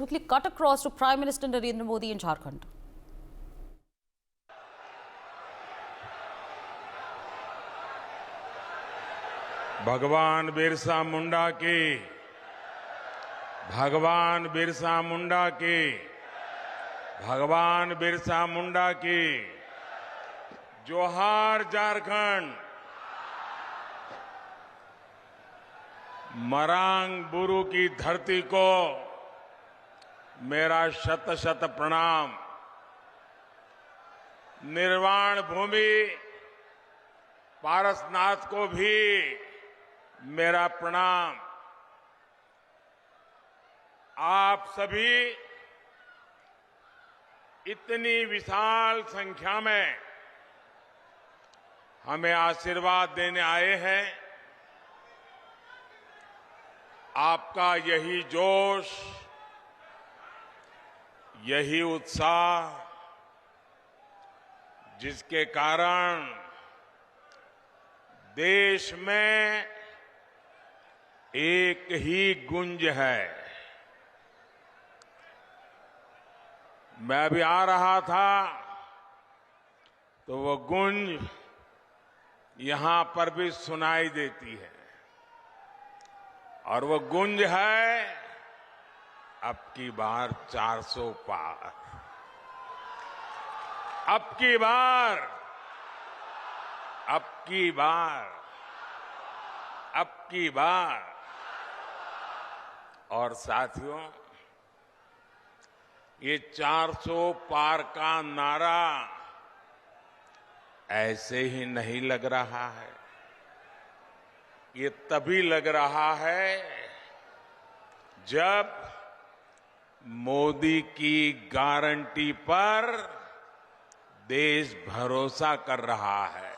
Quickly cut across to Prime Minister Narendra Modi in Jharkhand. भगवान बिरसा मुंडा की, भगवान बिरसा मुंडा की, भगवान बिरसा मुंडा की। जोहार झारखंड। मरांग बुरु की धरती को मेरा शत शत प्रणाम। निर्वाण भूमि पारसनाथ को भी मेरा प्रणाम। आप सभी इतनी विशाल संख्या में हमें आशीर्वाद देने आए हैं। आपका यही जोश, यही उत्साह, जिसके कारण देश में एक ही गुंज है। मैं अभी आ रहा था तो वो गुंज यहां पर भी सुनाई देती है, और वो गुंज है अब की बार 400 पार। अब की बार, अब की बार, अब की बार। और साथियों, ये 400 पार का नारा ऐसे ही नहीं लग रहा है। ये तभी लग रहा है जब मोदी की गारंटी पर देश भरोसा कर रहा है।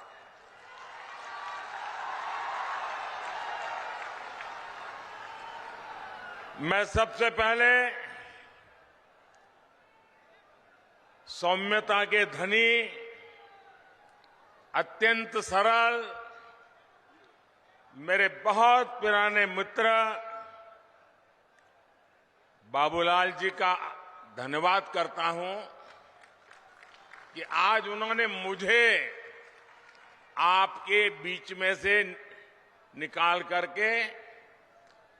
मैं सबसे पहले सौम्यता के धनी, अत्यंत सरल, मेरे बहुत पुराने मित्र बाबूलाल जी का धन्यवाद करता हूं कि आज उन्होंने मुझे आपके बीच में से निकाल करके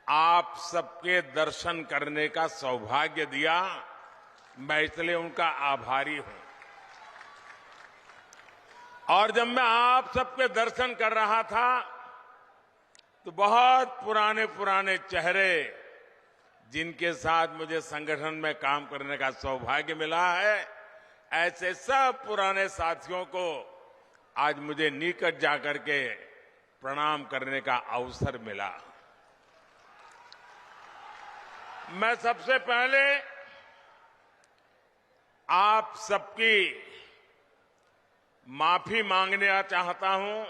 आप सबके दर्शन करने का सौभाग्य दिया। मैं इसलिए उनका आभारी हूं। और जब मैं आप सबके दर्शन कर रहा था तो बहुत पुराने पुराने चेहरे, जिनके साथ मुझे संगठन में काम करने का सौभाग्य मिला है, ऐसे सब पुराने साथियों को आज मुझे निकट जाकर के प्रणाम करने का अवसर मिला। मैं सबसे पहले आप सबकी माफी मांगना चाहता हूं,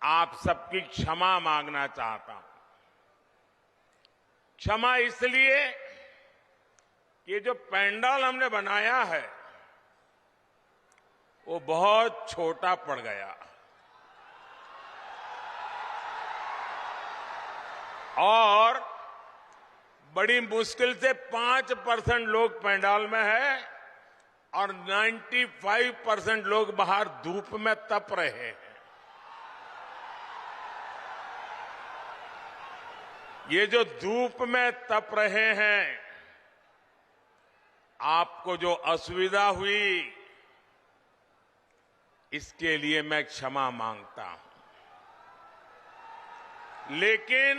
आप सबकी क्षमा मांगना चाहता हूं। क्षमा इसलिए कि ये जो पंडाल हमने बनाया है वो बहुत छोटा पड़ गया, और बड़ी मुश्किल से 5% लोग पंडाल में है और 95% लोग बाहर धूप में तप रहे हैं। ये जो धूप में तप रहे हैं, आपको जो असुविधा हुई, इसके लिए मैं क्षमा मांगता हूं। लेकिन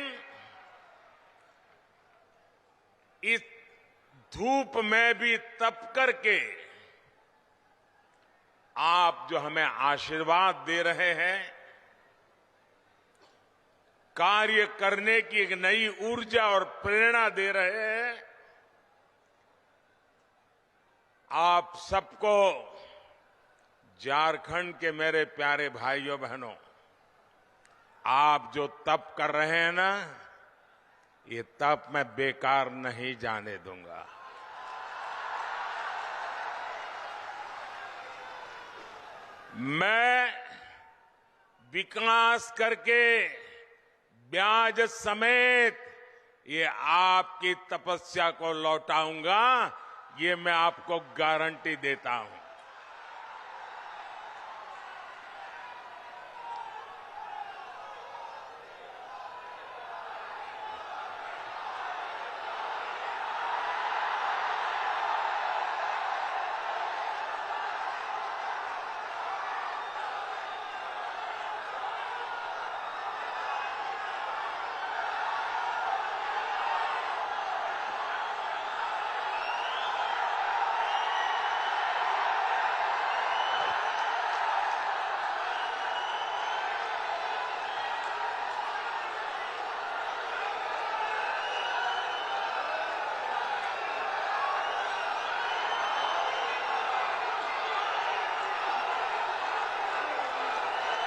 इस धूप में भी तप करके आप जो हमें आशीर्वाद दे रहे हैं, कार्य करने की एक नई ऊर्जा और प्रेरणा दे रहे हैं, आप सबको, झारखंड के मेरे प्यारे भाइयों बहनों, आप जो तप कर रहे हैं ना, ये तप मैं बेकार नहीं जाने दूंगा। मैं विकास करके ब्याज समेत ये आपकी तपस्या को लौटाऊंगा, ये मैं आपको गारंटी देता हूं।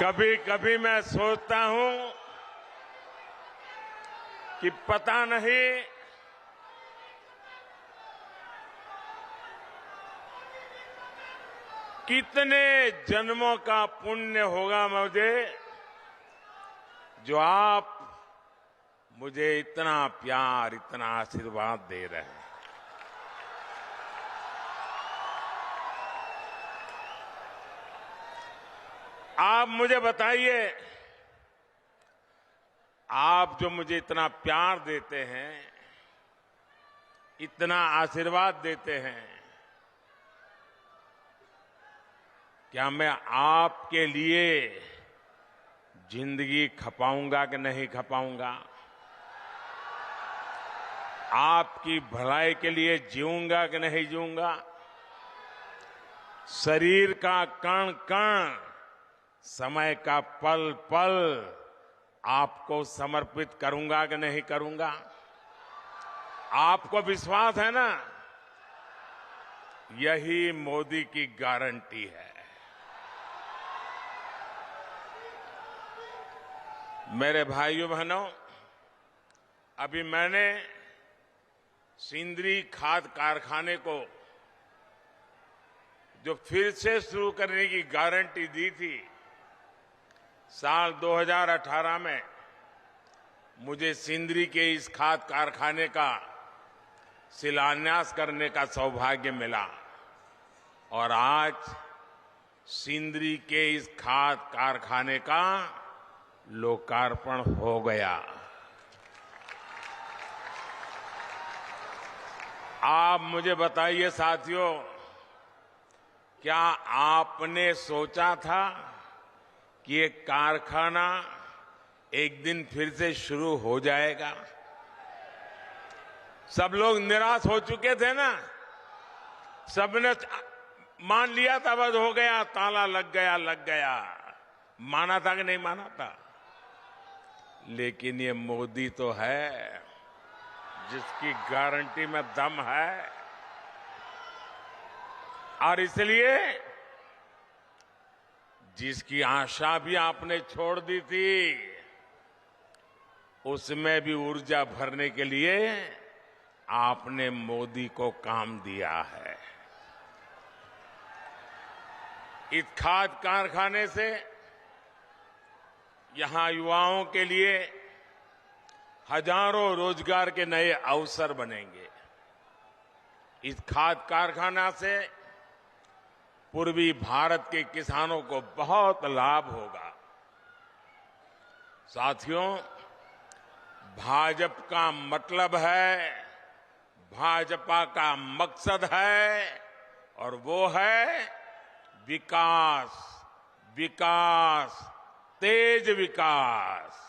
कभी कभी मैं सोचता हूं कि पता नहीं कितने जन्मों का पुण्य होगा मुझे, जो आप मुझे इतना प्यार, इतना आशीर्वाद दे रहे हैं। आप मुझे बताइए, आप जो मुझे इतना प्यार देते हैं, इतना आशीर्वाद देते हैं, क्या मैं आपके लिए जिंदगी खपाऊंगा कि नहीं खपाऊंगा? आपकी भलाई के लिए जीऊंगा कि नहीं जीऊंगा? शरीर का कण कण, समय का पल पल आपको समर्पित करूंगा कि नहीं करूंगा? आपको विश्वास है ना? यही मोदी की गारंटी है। मेरे भाइयों बहनों, अभी मैंने सिंदरी खाद कारखाने को जो फिर से शुरू करने की गारंटी दी थी, साल 2018 में मुझे सिंदरी के इस खाद कारखाने का शिलान्यास करने का सौभाग्य मिला और आज सिंदरी के इस खाद कारखाने का लोकार्पण हो गया। आप मुझे बताइए साथियों, क्या आपने सोचा था कि ये कारखाना एक दिन फिर से शुरू हो जाएगा? सब लोग निराश हो चुके थे ना, सबने मान लिया था बस हो गया, ताला लग गया। माना था कि नहीं माना था? लेकिन ये मोदी तो है जिसकी गारंटी में दम है, और इसलिए जिसकी आशा भी आपने छोड़ दी थी, उसमें भी ऊर्जा भरने के लिए आपने मोदी को काम दिया है। इस खाद कारखाने से यहां युवाओं के लिए हजारों रोजगार के नए अवसर बनेंगे। इस खाद कारखाना से पूर्वी भारत के किसानों को बहुत लाभ होगा। साथियों, भाजपा का मतलब है, भाजपा का मकसद है, और वो है विकास, विकास, तेज विकास।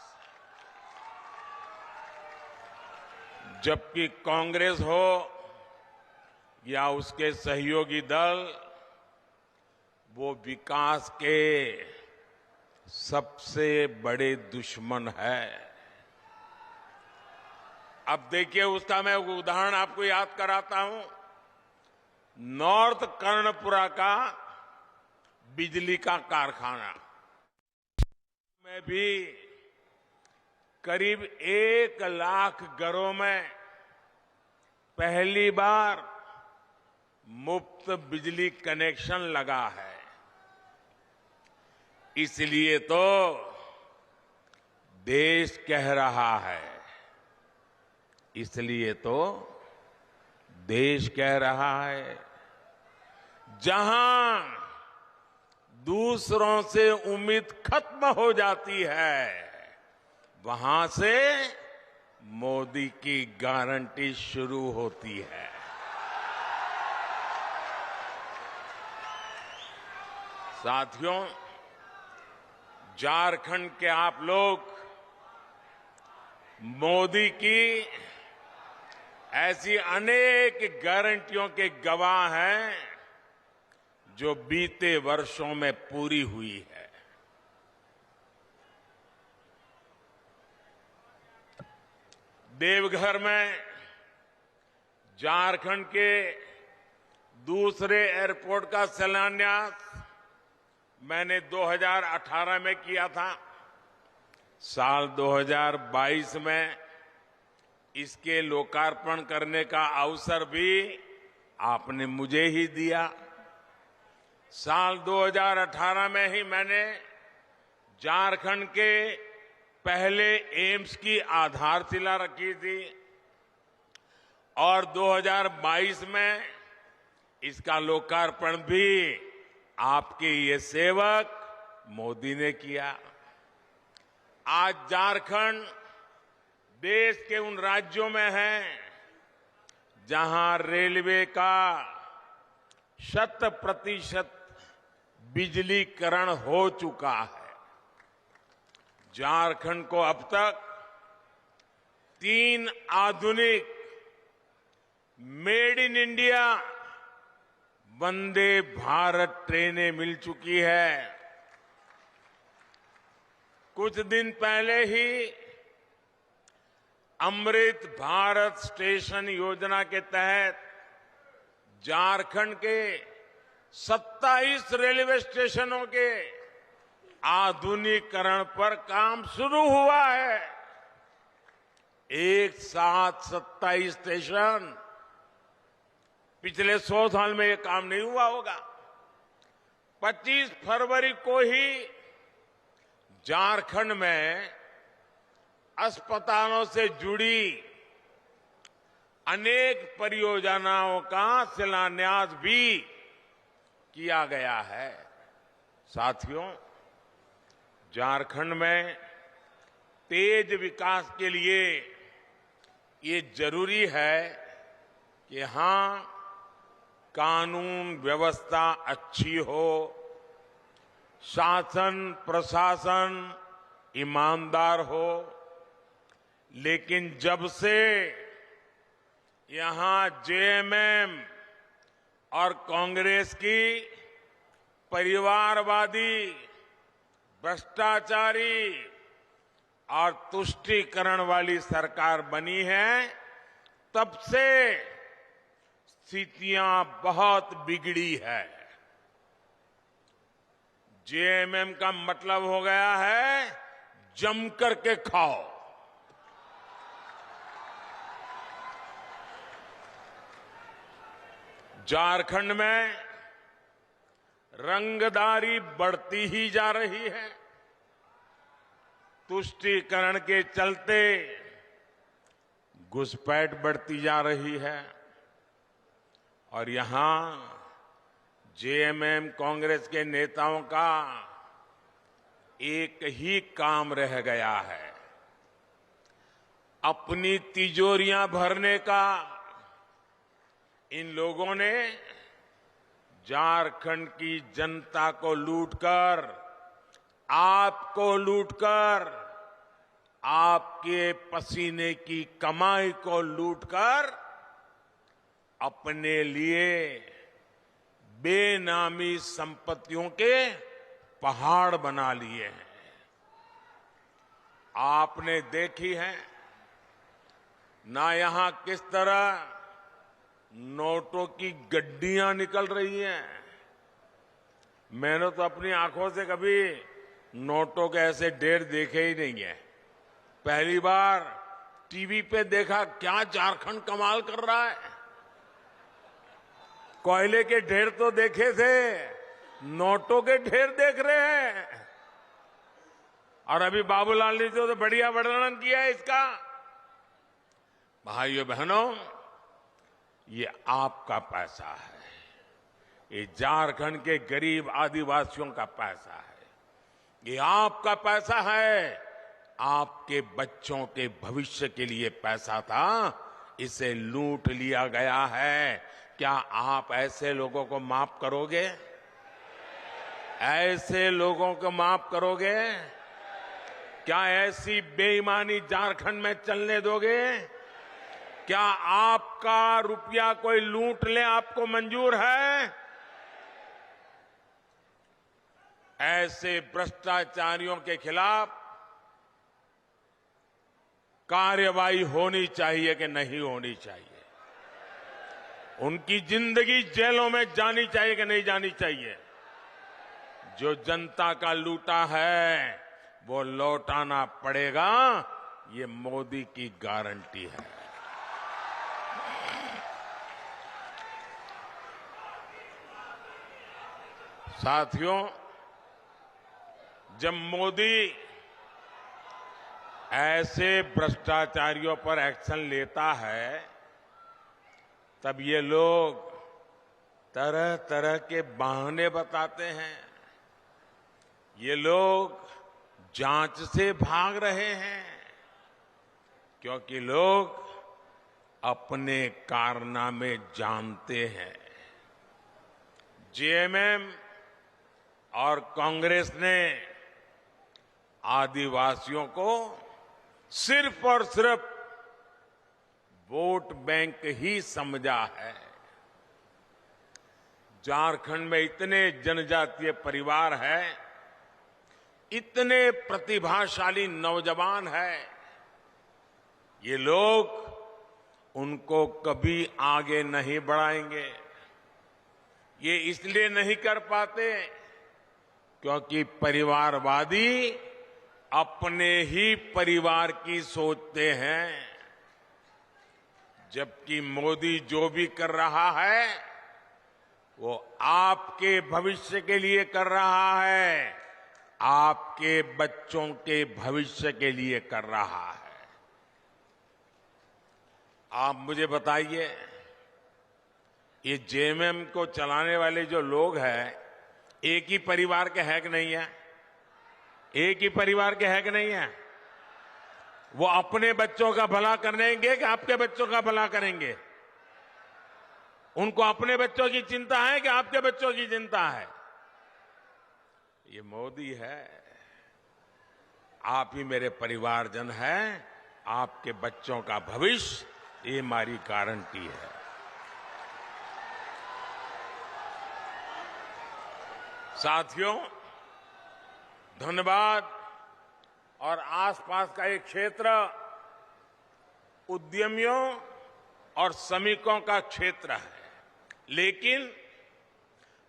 जबकि कांग्रेस हो या उसके सहयोगी दल, वो विकास के सबसे बड़े दुश्मन है। अब देखिए, उसका मैं उदाहरण आपको याद कराता हूं। नॉर्थ कर्णपुरा का बिजली का कारखाना में भी करीब 1 लाख घरों में पहली बार मुफ्त बिजली कनेक्शन लगा है। इसलिए तो देश कह रहा है इसलिए तो देश कह रहा है, जहां दूसरों से उम्मीद खत्म हो जाती है, वहां से मोदी की गारंटी शुरू होती है। साथियों, झारखंड के आप लोग मोदी की ऐसी अनेक गारंटियों के गवाह हैं जो बीते वर्षों में पूरी हुई है। देवघर में झारखंड के दूसरे एयरपोर्ट का शिलान्यास मैंने 2018 में किया था। साल 2022 में इसके लोकार्पण करने का अवसर भी आपने मुझे ही दिया। साल 2018 में ही मैंने झारखंड के पहले एम्स की आधारशिला रखी थी और 2022 में इसका लोकार्पण भी आपके ये सेवक मोदी ने किया। आज झारखंड देश के उन राज्यों में है जहां रेलवे का 100% बिजलीकरण हो चुका है। झारखंड को अब तक 3 आधुनिक made in India Vande Bharat ट्रेनें मिल चुकी है। कुछ दिन पहले ही अमृत भारत स्टेशन योजना के तहत झारखंड के 27 रेलवे स्टेशनों के आधुनिकीकरण पर काम शुरू हुआ है। एक साथ 27 स्टेशन। पिछले 100 साल में ये काम नहीं हुआ होगा। 25 फरवरी को ही झारखंड में अस्पतालों से जुड़ी अनेक परियोजनाओं का शिलान्यास भी किया गया है। साथियों, झारखंड में तेज विकास के लिए ये जरूरी है कि यहां कानून व्यवस्था अच्छी हो, शासन प्रशासन ईमानदार हो। लेकिन जब से यहां जेएमएम और कांग्रेस की परिवारवादी, भ्रष्टाचारी और तुष्टीकरण वाली सरकार बनी है, तब से स्थितियां बहुत बिगड़ी है। जेएमएम का मतलब हो गया है जम करके खाओ। झारखंड में रंगदारी बढ़ती ही जा रही है। तुष्टीकरण के चलते घुसपैठ बढ़ती जा रही है और यहां जेएमएम कांग्रेस के नेताओं का एक ही काम रह गया है, अपनी तिजोरियां भरने का। इन लोगों ने झारखंड की जनता को लूटकर, आपको लूटकर, आपके पसीने की कमाई को लूटकर अपने लिए बेनामी संपत्तियों के पहाड़ बना लिए हैं। आपने देखी है ना यहां किस तरह नोटों की गड्डियां निकल रही हैं। मैंने तो अपनी आंखों से कभी नोटों के ऐसे ढेर देखे ही नहीं है। पहली बार टीवी पे देखा, क्या झारखंड कमाल कर रहा है। कोयले के ढेर तो देखे थे, नोटों के ढेर देख रहे हैं। और अभी बाबूलाल ने तो बढ़िया वर्णन किया है इसका। भाइयों बहनों, ये आपका पैसा है। ये झारखंड के गरीब आदिवासियों का पैसा है। ये आपका पैसा है। आपके बच्चों के भविष्य के लिए पैसा था, इसे लूट लिया गया है। क्या आप ऐसे लोगों को माफ करोगे? ऐसे लोगों को माफ करोगे? क्या ऐसी बेईमानी झारखंड में चलने दोगे? क्या आपका रुपया कोई लूट ले आपको मंजूर है? ऐसे भ्रष्टाचारियों के खिलाफ कार्रवाई होनी चाहिए कि नहीं होनी चाहिए? उनकी जिंदगी जेलों में जानी चाहिए कि नहीं जानी चाहिए? जो जनता का लूटा है वो लौटाना पड़ेगा, ये मोदी की गारंटी है। साथियों, जब मोदी ऐसे भ्रष्टाचारियों पर एक्शन लेता है, तब ये लोग तरह तरह के बहाने बताते हैं। ये लोग जांच से भाग रहे हैं क्योंकि लोग अपने कारनामे जानते हैं। जेएमएम और कांग्रेस ने आदिवासियों को सिर्फ और सिर्फ वोट बैंक ही समझा है। झारखंड में इतने जनजातीय परिवार हैं, इतने प्रतिभाशाली नौजवान हैं, ये लोग उनको कभी आगे नहीं बढ़ाएंगे। ये इसलिए नहीं कर पाते क्योंकि परिवारवादी अपने ही परिवार की सोचते हैं, जबकि मोदी जो भी कर रहा है वो आपके भविष्य के लिए कर रहा है, आपके बच्चों के भविष्य के लिए कर रहा है। आप मुझे बताइए, ये जेएमएम को चलाने वाले जो लोग हैं, एक ही परिवार के है कि नहीं है? एक ही परिवार के है कि नहीं है? वो अपने बच्चों का भला करेंगे कि आपके बच्चों का भला करेंगे? उनको अपने बच्चों की चिंता है कि आपके बच्चों की चिंता है? ये मोदी है। आप ही मेरे परिवारजन हैं, आपके बच्चों का भविष्य, ये हमारी गारंटी है। साथियों, धनबाद और आसपास का एक क्षेत्र उद्यमियों और श्रमिकों का क्षेत्र है, लेकिन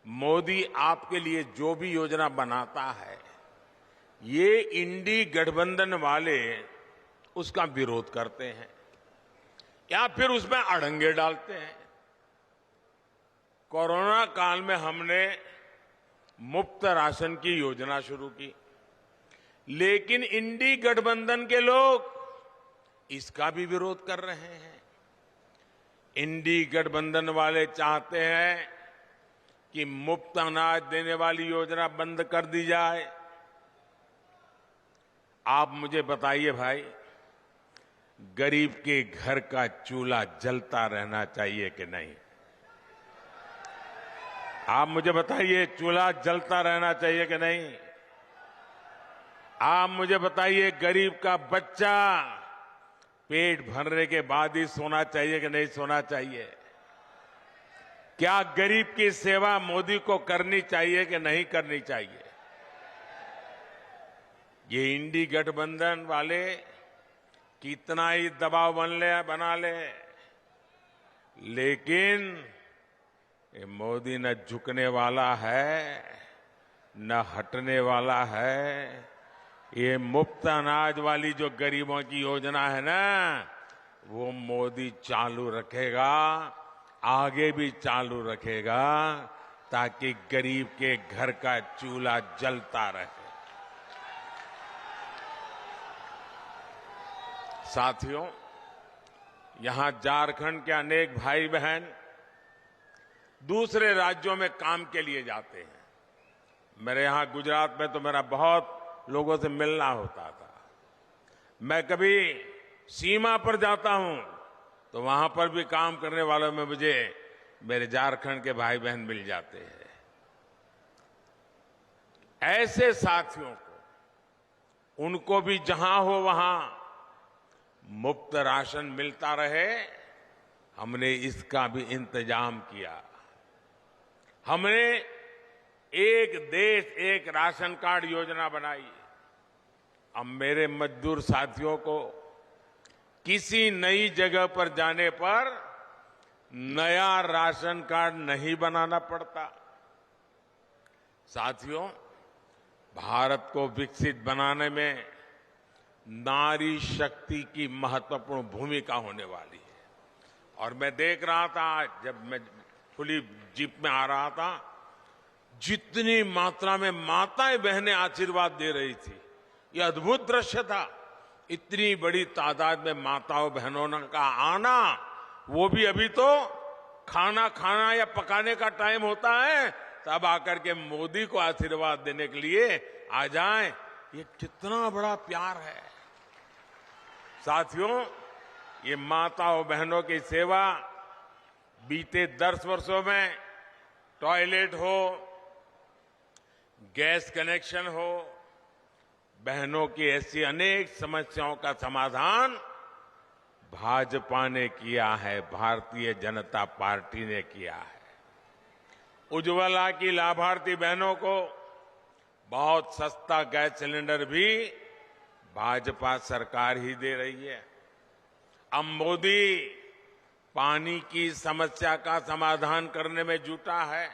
मोदी आपके लिए जो भी योजना बनाता है, ये इंडी गठबंधन वाले उसका विरोध करते हैं या फिर उसमें अड़ंगे डालते हैं। कोरोना काल में हमने मुफ्त राशन की योजना शुरू की, लेकिन इंडी गठबंधन के लोग इसका भी विरोध कर रहे हैं। इंडी गठबंधन वाले चाहते हैं कि मुफ्त अनाज देने वाली योजना बंद कर दी जाए। आप मुझे बताइए भाई, गरीब के घर का चूल्हा जलता रहना चाहिए कि नहीं? आप मुझे बताइए, चूल्हा जलता रहना चाहिए कि नहीं? आप मुझे बताइए, गरीब का बच्चा पेट भरने के बाद ही सोना चाहिए कि नहीं सोना चाहिए? क्या गरीब की सेवा मोदी को करनी चाहिए कि नहीं करनी चाहिए? ये इंडी गठबंधन वाले कितना ही दबाव बना ले, लेकिन ये मोदी न झुकने वाला है न हटने वाला है। ये मुफ्त अनाज वाली जो गरीबों की योजना है ना, वो मोदी चालू रखेगा, आगे भी चालू रखेगा, ताकि गरीब के घर का चूल्हा जलता रहे। साथियों, यहां झारखंड के अनेक भाई बहन दूसरे राज्यों में काम के लिए जाते हैं। मेरे यहां गुजरात में तो मेरा बहुत लोगों से मिलना होता था। मैं कभी सीमा पर जाता हूं तो वहां पर भी काम करने वालों में मुझे मेरे झारखंड के भाई बहन मिल जाते हैं। ऐसे साथियों को, उनको भी जहां हो वहां मुफ्त राशन मिलता रहे, हमने इसका भी इंतजाम किया। हमने एक देश एक राशन कार्ड योजना बनाई। अब मेरे मजदूर साथियों को किसी नई जगह पर जाने पर नया राशन कार्ड नहीं बनाना पड़ता। साथियों, भारत को विकसित बनाने में नारी शक्ति की महत्वपूर्ण भूमिका होने वाली है। और मैं देख रहा था, जब मैं खुली जीप में आ रहा था, जितनी मात्रा में माताएं बहनें आशीर्वाद दे रही थी, यह अद्भुत दृश्य था। इतनी बड़ी तादाद में माताओं बहनों का आना, वो भी अभी तो खाना खाना या पकाने का टाइम होता है, तब आकर के मोदी को आशीर्वाद देने के लिए आ जाएं, ये कितना बड़ा प्यार है। साथियों, ये माताओं बहनों की सेवा बीते 10 वर्षों में टॉयलेट हो, गैस कनेक्शन हो, बहनों की ऐसी अनेक समस्याओं का समाधान भाजपा ने किया है, भारतीय जनता पार्टी ने किया है। उज्ज्वला की लाभार्थी बहनों को बहुत सस्ता गैस सिलेंडर भी भाजपा सरकार ही दे रही है। अब मोदी पानी की समस्या का समाधान करने में जुटा है,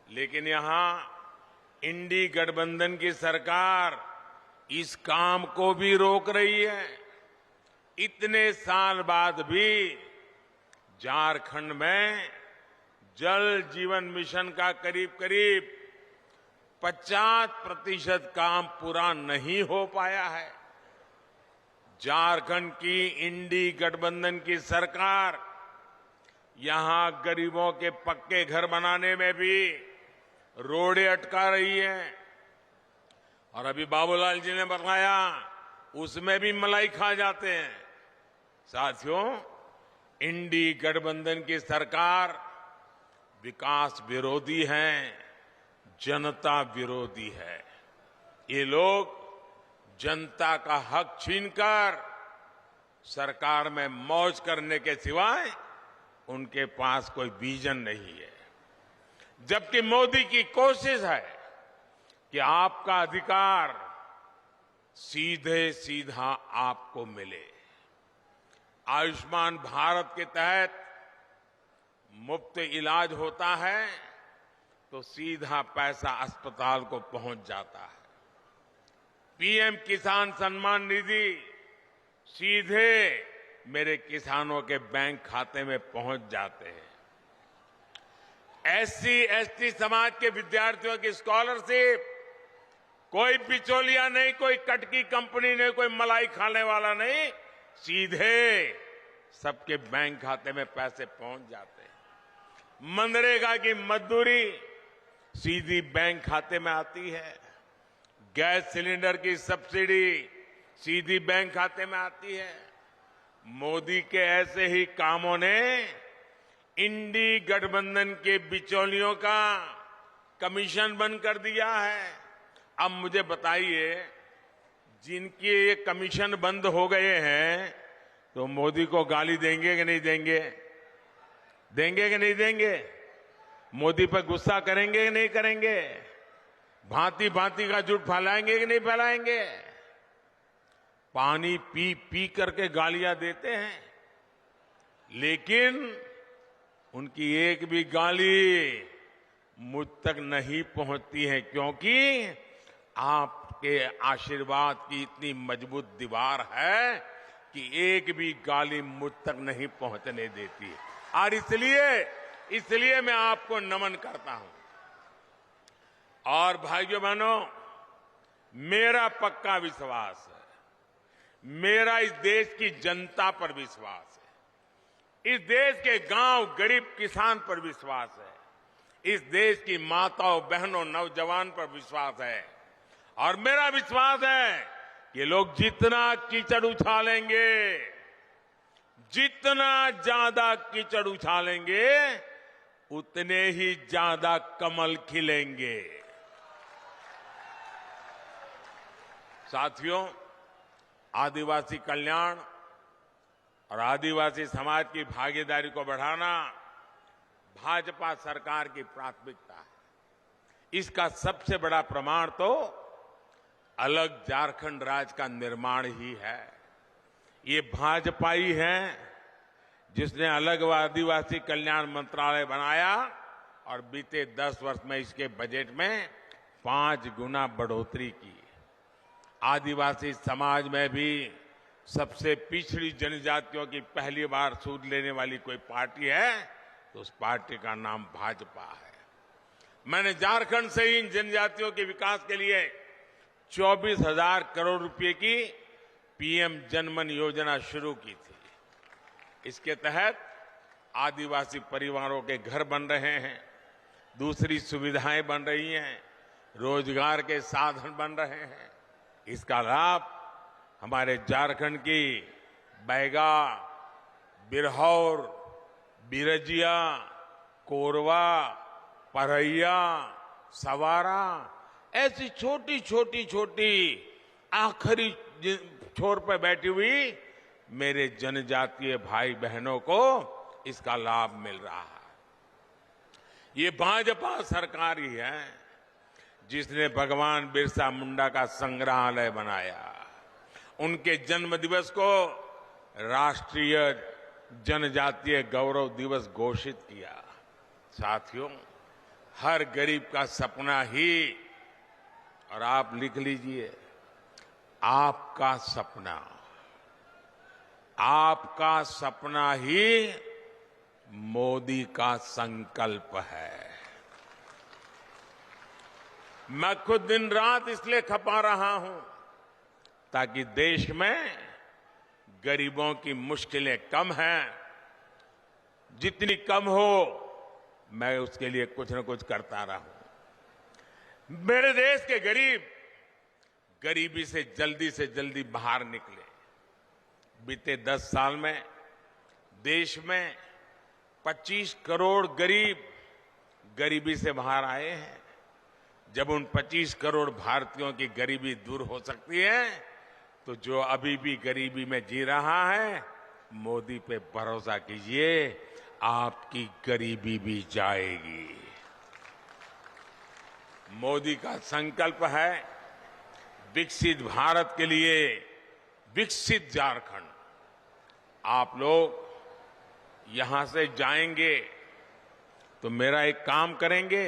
लेकिन यहां इंडी गठबंधन की सरकार इस काम को भी रोक रही है। इतने साल बाद भी झारखंड में जल जीवन मिशन का करीब करीब 50% काम पूरा नहीं हो पाया है। झारखंड की इंडी गठबंधन की सरकार यहां गरीबों के पक्के घर बनाने में भी रोड़े अटका रही है। और अभी बाबूलाल जी ने बताया, उसमें भी मलाई खा जाते हैं। साथियों, इंडी गठबंधन की सरकार विकास विरोधी है, जनता विरोधी है। ये लोग जनता का हक छीनकर सरकार में मौज करने के सिवाय उनके पास कोई विजन नहीं है। जबकि मोदी की कोशिश है कि आपका अधिकार सीधे सीधा आपको मिले। आयुष्मान भारत के तहत मुफ्त इलाज होता है तो सीधा पैसा अस्पताल को पहुंच जाता है। पीएम किसान सम्मान निधि सीधे मेरे किसानों के बैंक खाते में पहुंच जाते हैं। एससी एसटी समाज के विद्यार्थियों की स्कॉलरशिप, कोई बिचौलिया नहीं, कोई कटकी कंपनी नहीं, कोई मलाई खाने वाला नहीं, सीधे सबके बैंक खाते में पैसे पहुंच जाते हैं। मनरेगा की मजदूरी सीधी बैंक खाते में आती है। गैस सिलेंडर की सब्सिडी सीधी बैंक खाते में आती है। मोदी के ऐसे ही कामों ने इंडी गठबंधन के बिचौलियों का कमीशन बंद कर दिया है। अब मुझे बताइए, जिनके ये कमीशन बंद हो गए हैं तो मोदी को गाली देंगे कि नहीं देंगे? देंगे कि नहीं देंगे? मोदी पर गुस्सा करेंगे कि नहीं करेंगे? भांति भांति का झूठ फैलाएंगे कि नहीं फैलाएंगे? पानी पी पी करके गालियां देते हैं, लेकिन उनकी एक भी गाली मुझ तक नहीं पहुंचती है, क्योंकि आपके आशीर्वाद की इतनी मजबूत दीवार है कि एक भी गाली मुझ तक नहीं पहुंचने देती। और इसलिए मैं आपको नमन करता हूं। और भाइयों बहनों, मेरा पक्का विश्वास है, मेरा इस देश की जनता पर विश्वास है इस देश के गांव गरीब किसान पर विश्वास है। इस देश की माताओं बहनों नौजवान पर विश्वास है। और मेरा विश्वास है कि लोग जितना कीचड़ उछालेंगे, जितना ज्यादा कीचड़ उछालेंगे, उतने ही ज्यादा कमल खिलेंगे। साथियों, आदिवासी कल्याण और आदिवासी समाज की भागीदारी को बढ़ाना भाजपा सरकार की प्राथमिकता है। इसका सबसे बड़ा प्रमाण तो अलग झारखंड राज्य का निर्माण ही है। ये भाजपा ही है जिसने अलग आदिवासी कल्याण मंत्रालय बनाया और बीते 10 वर्ष में इसके बजट में 5 गुना बढ़ोतरी की। आदिवासी समाज में भी सबसे पिछड़ी जनजातियों की पहली बार सूद लेने वाली कोई पार्टी है तो उस पार्टी का नाम भाजपा है। मैंने झारखंड से ही इन जनजातियों के विकास के लिए 24,000 करोड़ रुपए की पीएम जनमन योजना शुरू की थी। इसके तहत आदिवासी परिवारों के घर बन रहे हैं, दूसरी सुविधाएं बन रही हैं, रोजगार के साधन बन रहे हैं। इसका लाभ हमारे झारखंड की बैगा, बिरहौर, बिरजिया, कोरवा, परैया, सवारा ऐसी छोटी छोटी आखिरी छोर पर बैठी हुई मेरे जनजातीय भाई बहनों को इसका लाभ मिल रहा है। ये भाजपा सरकार ही है जिसने भगवान बिरसा मुंडा का संग्रहालय बनाया, उनके जन्म दिवस को राष्ट्रीय जनजातीय गौरव दिवस घोषित किया। साथियों, हर गरीब का सपना ही, और आप लिख लीजिए, आपका सपना ही मोदी का संकल्प है। मैं खुद दिन रात इसलिए खपा रहा हूं ताकि देश में गरीबों की मुश्किलें कम हैं। जितनी कम हो मैं उसके लिए कुछ न कुछ करता रहूं। मेरे देश के गरीब गरीबी से जल्दी बाहर निकले। बीते 10 साल में देश में 25 करोड़ गरीब गरीबी से बाहर आए हैं। जब उन 25 करोड़ भारतीयों की गरीबी दूर हो सकती है तो जो अभी भी गरीबी में जी रहा है, मोदी पे भरोसा कीजिए, आपकी गरीबी भी जाएगी। मोदी का संकल्प है विकसित भारत के लिए विकसित झारखंड। आप लोग यहां से जाएंगे तो मेरा एक काम करेंगे,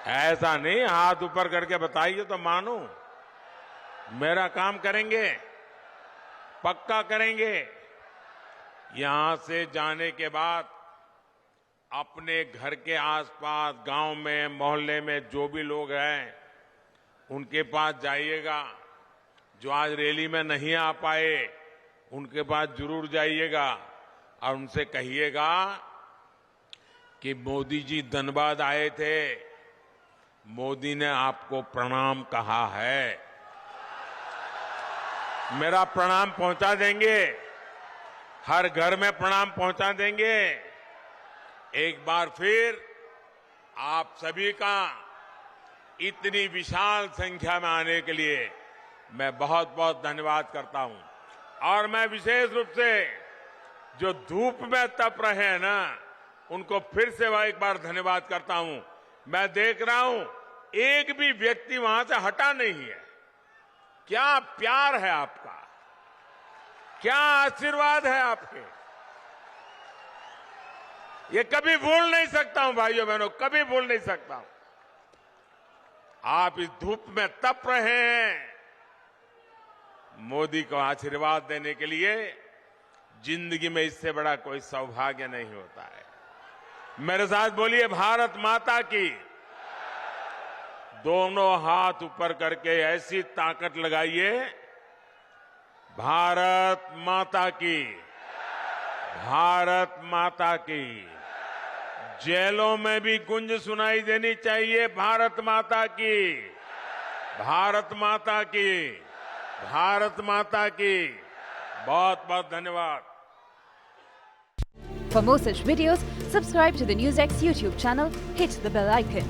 ऐसा नहीं हाथ ऊपर करके बताइए तो मानूं। मेरा काम करेंगे, पक्का करेंगे। यहां से जाने के बाद अपने घर के आसपास, गांव में, मोहल्ले में जो भी लोग हैं उनके पास जाइएगा। जो आज रैली में नहीं आ पाए उनके पास जरूर जाइएगा और उनसे कहिएगा कि मोदी जी धनबाद आए थे, मोदी ने आपको प्रणाम कहा है। मेरा प्रणाम पहुंचा देंगे, हर घर में प्रणाम पहुंचा देंगे। एक बार फिर आप सभी का इतनी विशाल संख्या में आने के लिए मैं बहुत बहुत धन्यवाद करता हूं। और मैं विशेष रूप से जो धूप में तप रहे हैं ना, उनको फिर से एक बार धन्यवाद करता हूं। मैं देख रहा हूं एक भी व्यक्ति वहां से हटा नहीं है। क्या प्यार है आपका, क्या आशीर्वाद है आपके, ये कभी भूल नहीं सकता हूं भाइयों बहनों, कभी भूल नहीं सकता हूं। आप इस धूप में तप रहे हैं, मोदी को आशीर्वाद देने के लिए जिंदगी में इससे बड़ा कोई सौभाग्य नहीं होता है। मेरे साथ बोलिए, भारत माता की। दोनों हाथ ऊपर करके ऐसी ताकत लगाइए भारत माता की, भारत माता की। जेलों में भी गूंज सुनाई देनी चाहिए, भारत माता की, भारत माता की, भारत माता की। बहुत बहुत धन्यवाद। For more such videos, subscribe to the NewsX YouTube channel, hit the bell icon.